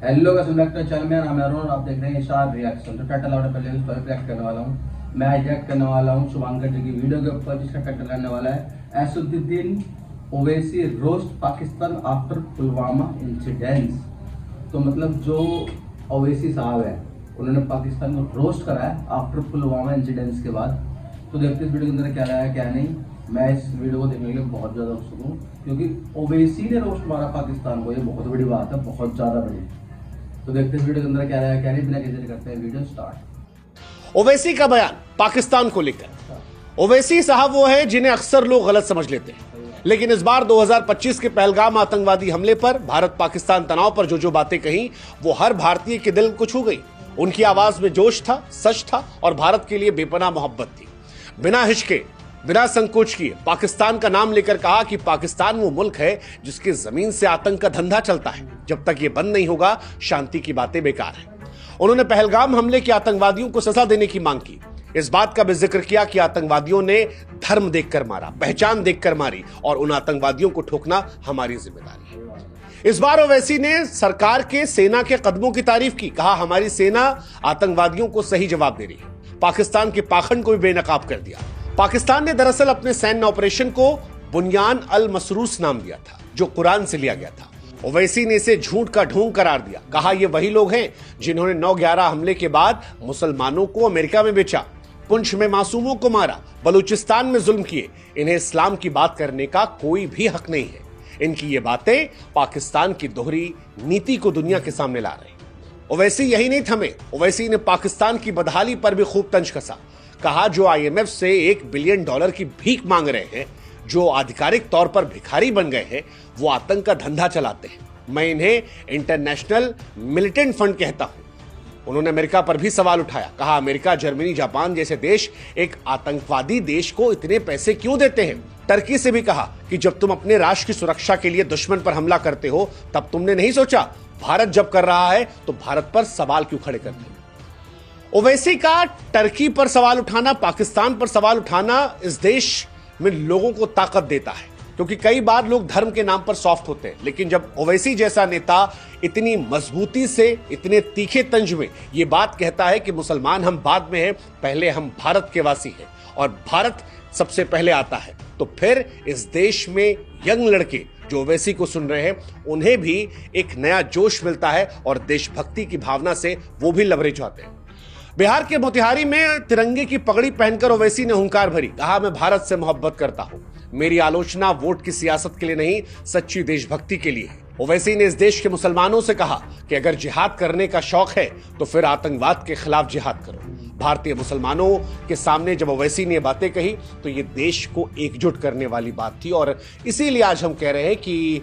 Hello का सुनकर channel में नाम है अरुण और आप देख रहे हैं स्टार रिएक्शन। तो टाइटल आउट पहले इस पर रिएक्ट करने वाला हूँ। मैं रिएक्ट करने वाला हूँ शुभांकर जी की वीडियो के ऊपर जिसका टाइटल रहने वाला है Asaduddin Owaisi roast Pakistan after Pulwama incidents. तो मतलब जो ओवैसी साहब है उन्होंने पाकिस्तान को रोस्ट करा है आफ्टर पुलवामा इंसिडेंट्स के बाद। तो देखते इस वीडियो के अंदर क्या रहा है क्या नहीं। मैं इस वीडियो को देखने के लिए बहुत ज़्यादा उत्सुक हूँ क्योंकि ओवैसी ने रोस्ट मारा पाकिस्तान को, ये बहुत बड़ी बात है, बहुत ज़्यादा बड़ी। तो देखते हैं वीडियो के अंदर क्या रहा है क्या नहीं, बिना किसी करते हैं वीडियो स्टार्ट। ओवैसी का बयान पाकिस्तान को लेकर। ओवैसी साहब वो है जिन्हें अक्सर लोग गलत समझ लेते हैं, लेकिन इस बार 2025 के पहलगाम आतंकवादी हमले पर भारत पाकिस्तान तनाव पर जो बातें कही वो हर भारतीय के दिल को छू गई। उनकी आवाज में जोश था, सच था और भारत के लिए बेपनाह मोहब्बत थी। बिना हिचके, बिना संकोच किए पाकिस्तान का नाम लेकर कहा कि पाकिस्तान वो मुल्क है जिसकी जमीन से आतंक का धंधा चलता है। जब तक ये बंद नहीं होगा शांति की बातें बेकार है। उन्होंने पहलगाम हमले के आतंकवादियों को सजा देने की मांग की। इस बात का भी जिक्र किया कि आतंकवादियों ने धर्म देखकर मारा, पहचान देखकर मारी और उन आतंकवादियों को ठोकना हमारी जिम्मेदारी है। इस बार ओवैसी ने सरकार के सेना के कदमों की तारीफ की। कहा हमारी सेना आतंकवादियों को सही जवाब दे रही है। पाकिस्तान के पाखंड को भी बेनकाब कर दिया। पाकिस्तान ने दरअसल अपने सैन्य ऑपरेशन को बुनियान अल मसरूस नाम दिया था जो कुरान से लिया गया था। ओवैसी ने इसे झूठ का ढोंग करार दिया। कहा ये वही लोग हैं जिन्होंने 9/11 हमले के बाद मुसलमानों को अमेरिका में बेचा, पुंछ में मासूमों को मारा, बलूचिस्तान में जुल्म किए। इन्हें इस्लाम की बात करने का कोई भी हक नहीं है। इनकी ये बातें पाकिस्तान की दोहरी नीति को दुनिया के सामने ला रही। ओवैसी यही नहीं थमे। ओवैसी ने पाकिस्तान की बदहाली पर भी खूब तंज कसा। कहा जो IMF से $1 बिलियन की भीख मांग रहे हैं, जो आधिकारिक तौर पर भिखारी बन गए हैं, वो आतंक का धंधा चलाते हैं। मैं इन्हें इंटरनेशनल मिलिटेंट फंड कहता हूं। उन्होंने अमेरिका पर भी सवाल उठाया। कहा अमेरिका, जर्मनी, जापान जैसे देश एक आतंकवादी देश को इतने पैसे क्यों देते हैं। टर्की से भी कहा कि जब तुम अपने राष्ट्र की सुरक्षा के लिए दुश्मन पर हमला करते हो तब तुमने नहीं सोचा भारत जब कर रहा है तो भारत पर सवाल क्यों खड़े करते हो। ओवैसी का टर्की पर सवाल उठाना, पाकिस्तान पर सवाल उठाना इस देश में लोगों को ताकत देता है, क्योंकि कई बार लोग धर्म के नाम पर सॉफ्ट होते हैं, लेकिन जब ओवैसी जैसा नेता इतनी मजबूती से, इतने तीखे तंज में ये बात कहता है कि मुसलमान हम बाद में हैं, पहले हम भारत के वासी हैं और भारत सबसे पहले आता है, तो फिर इस देश में यंग लड़के जो ओवैसी को सुन रहे हैं उन्हें भी एक नया जोश मिलता है और देशभक्ति की भावना से वो भी लबरेज होते हैं। बिहार के मोतिहारी में तिरंगे की पगड़ी पहनकर ओवैसी ने हुंकार भरी। कहा मैं भारत से मोहब्बत करता हूं। मेरी आलोचना वोट की सियासत के लिए नहीं, सच्ची देशभक्ति के लिए है। ओवैसी ने इस देश के मुसलमानों से कहा कि अगर जिहाद करने का शौक है तो फिर आतंकवाद के खिलाफ जिहाद करो। भारतीय मुसलमानों के सामने जब ओवैसी ने बातें कही तो ये देश को एकजुट करने वाली बात थी और इसीलिए आज हम कह रहे हैं कि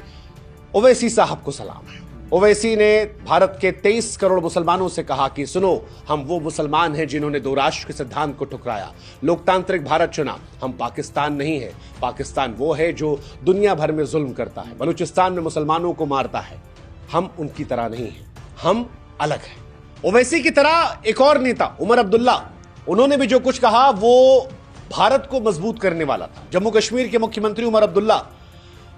ओवैसी साहब को सलाम है। ओवैसी ने भारत के 23 करोड़ मुसलमानों से कहा कि सुनो, हम वो मुसलमान हैं जिन्होंने 2 राष्ट्र के सिद्धांत को ठुकराया, लोकतांत्रिक भारत चुना। हम पाकिस्तान नहीं है। पाकिस्तान वो है जो दुनिया भर में जुल्म करता है, बलूचिस्तान में मुसलमानों को मारता है। हम उनकी तरह नहीं हैं, हम अलग हैं। ओवैसी की तरह एक और नेता उमर अब्दुल्ला, उन्होंने भी जो कुछ कहा वो भारत को मजबूत करने वाला था। जम्मू कश्मीर के मुख्यमंत्री उमर अब्दुल्ला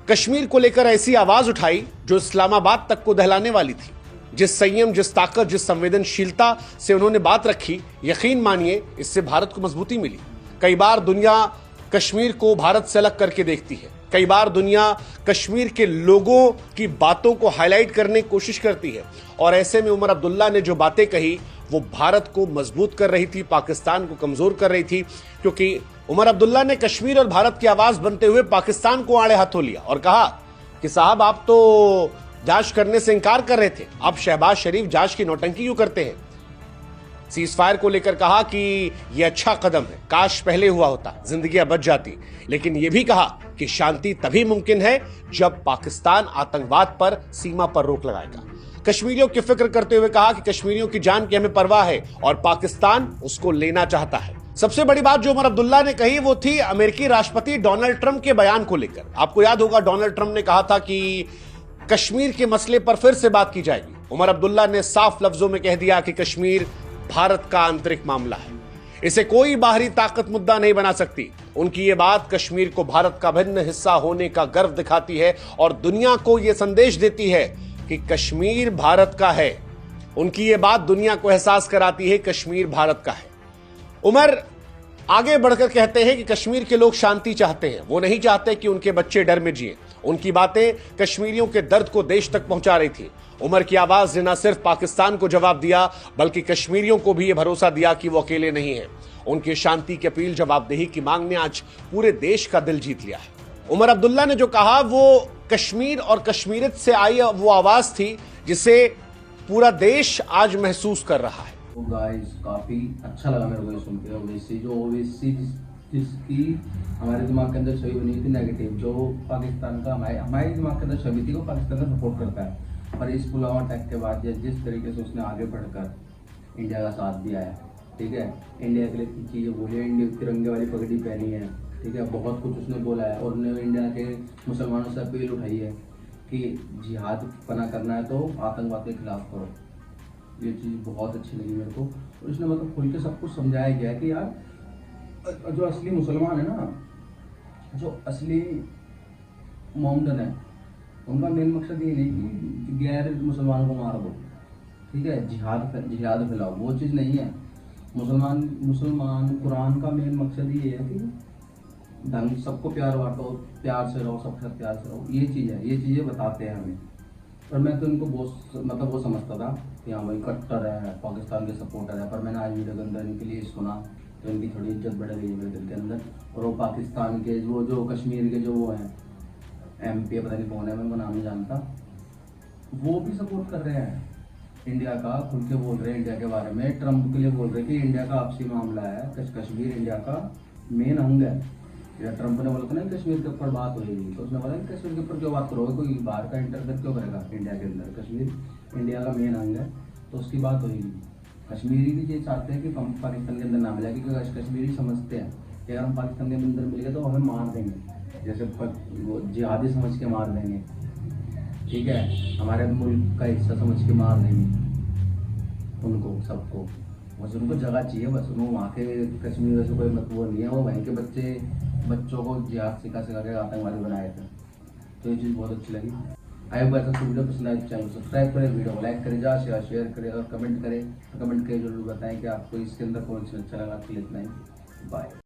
कश्मीर को लेकर ऐसी आवाज उठाई जो इस्लामाबाद तक को दहलाने वाली थी। जिस संयम, जिस ताकत, जिस संवेदनशीलता से उन्होंने बात रखी, यकीन मानिए इससे भारत को मजबूती मिली। कई बार दुनिया कश्मीर को भारत से अलग करके देखती है। कई बार दुनिया कश्मीर के लोगों की बातों को हाईलाइट करने की कोशिश करती है और ऐसे में उमर अब्दुल्ला ने जो बातें कही वो भारत को मजबूत कर रही थी, पाकिस्तान को कमजोर कर रही थी। क्योंकि उमर अब्दुल्ला ने कश्मीर और भारत की आवाज बनते हुए पाकिस्तान को आड़े हाथों लिया और कहा कि साहब आप तो जांच करने से इंकार कर रहे थे, आप शहबाज शरीफ जांच की नौटंकी क्यों करते हैं। सीज फायर को लेकर कहा कि यह अच्छा कदम है, काश पहले हुआ होता, जिंदगियां बच जाती। लेकिन यह भी कहा कि शांति तभी मुमकिन है जब पाकिस्तान आतंकवाद पर सीमा पर रोक लगाएगा। कश्मीरियों की फिक्र करते हुए कहा कि कश्मीरियों की जान की हमें परवाह है और पाकिस्तान उसको लेना चाहता है। सबसे बड़ी बात जो उमर अब्दुल्ला ने कही वो थी अमेरिकी राष्ट्रपति डोनाल्ड ट्रंप के बयान को लेकर। आपको याद होगा डोनाल्ड ट्रंप ने कहा था कि कश्मीर के मसले पर फिर से बात की जाएगी। उमर अब्दुल्ला ने साफ लफ्जों में कह दिया कि कश्मीर भारत का आंतरिक मामला है, इसे कोई बाहरी ताकत मुद्दा नहीं बना सकती। उनकी ये बात कश्मीर को भारत का भिन्न हिस्सा होने का गर्व दिखाती है और दुनिया को यह संदेश देती है कि कश्मीर भारत का है। उनकी ये बात दुनिया को एहसास कराती है कश्मीर भारत का है। उमर आगे बढ़कर कहते हैं कि कश्मीर के लोग शांति चाहते हैं, वो नहीं चाहते कि उनके बच्चे डर में जिए। उनकी बातें कश्मीरियों के दर्द को देश तक पहुंचा रही थी। उमर की आवाज ने न सिर्फ पाकिस्तान को जवाब दिया बल्कि कश्मीरियों को भी यह भरोसा दिया कि वो अकेले नहीं है। उनकी शांति की अपील, जवाबदेही की मांग ने आज पूरे देश का दिल जीत लिया है। उमर अब्दुल्ला ने जो कहा वो कश्मीर और कश्मीरियत से आई वो आवाज थी जिसे पूरा देश आज महसूस कर रहा है। तो गाइस काफ़ी अच्छा लगा मेरे को ये सुन के। ओवैसी जिसकी हमारे दिमाग के अंदर छवि बनी थी नेगेटिव, जो पाकिस्तान का हमारे दिमाग के अंदर छवि थी, वो पाकिस्तान का सपोर्ट करता है। पर इस पुलवामा अटैक के बाद जिस तरीके से उसने आगे बढ़कर इंडिया का साथ दिया है, ठीक है, इंडिया के लिए चीज़ें बोली है, इंडिया तिरंगे वाली पगड़ी पहनी है, ठीक है, बहुत कुछ उसने बोला है। और उसने इंडिया के मुसलमानों से अपील उठाई है कि जिहाद पना करना है तो आतंकवाद के खिलाफ करो। ये चीज़ बहुत अच्छी लगी मेरे को। और इसने मतलब खुल के सब कुछ समझाया गया कि यार जो असली मुसलमान है ना, जो असली मोमडन है, उनका मेन मकसद ये नहीं कि गैर मुसलमान को मार दो, ठीक है, जिहाद फैलाओ, वो चीज़ नहीं है। मुसलमान कुरान का मेन मकसद ये है कि ढंग सबको प्यार बांटो, प्यार से रहो, सबके साथ प्यार से रहो। ये चीज़ है, ये चीज़ें बताते हैं हमें। और मैं तो इनको बहुत वो समझता था कि हाँ भाई कट्टर है, पाकिस्तान के सपोर्टर है। पर मैंने आज वीडियो के अंदर इनके लिए सुना तो इनकी थोड़ी इज्जत बढ़ गई मेरे दिल के अंदर। और वो पाकिस्तान के जो कश्मीर के जो वो हैं MP, पता नहीं कौन है, मैं वो नाम नहीं जानता, वो भी सपोर्ट कर रहे हैं इंडिया का, खुल के बोल रहे हैं इंडिया के बारे में। ट्रम्प के लिए बोल रहे हैं कि इंडिया का आपसी मामला है, कश्मीर इंडिया का मेन अंग है। या ट्रम्प ने बोला था ना कश्मीर के ऊपर बात होगी, तो उसने बोला कि कश्मीर के ऊपर क्यों बात करोगे, कोई बाहर का इंटरफेयर क्यों करेगा इंडिया के अंदर, कश्मीर इंडिया का मेन अंग है, तो उसकी बात होगी। कश्मीरी भी ये चाहते हैं कि हम पाकिस्तान के अंदर ना मिले, क्योंकि कश्मीरी समझते हैं कि अगर हम पाकिस्तान के अंदर मिल गए तो हमें मार देंगे, जैसे वो जिहादी समझ के मार देंगे, ठीक है, हमारे मुल्क का हिस्सा समझ के मार देंगे उनको सबको। बस उनको जगह चाहिए, बस उनको वहाँ के कश्मीर से कोई मतलब वो नहीं है। वो वहीं के बच्चों को जिहाद सिखा के आतंकवादी बनाए थे। तो ये चीज़ बहुत अच्छी लगी। आई होप ऐसा वीडियो पसंद आए, चैनल सब्सक्राइब करें, वीडियो को लाइक करें, ज़्यादा से शेयर करें और कमेंट करें। कमेंट करके जरूर बताएं कि आपको इसके अंदर कौन सा अच्छा लगा। तो इतना ही, बाय।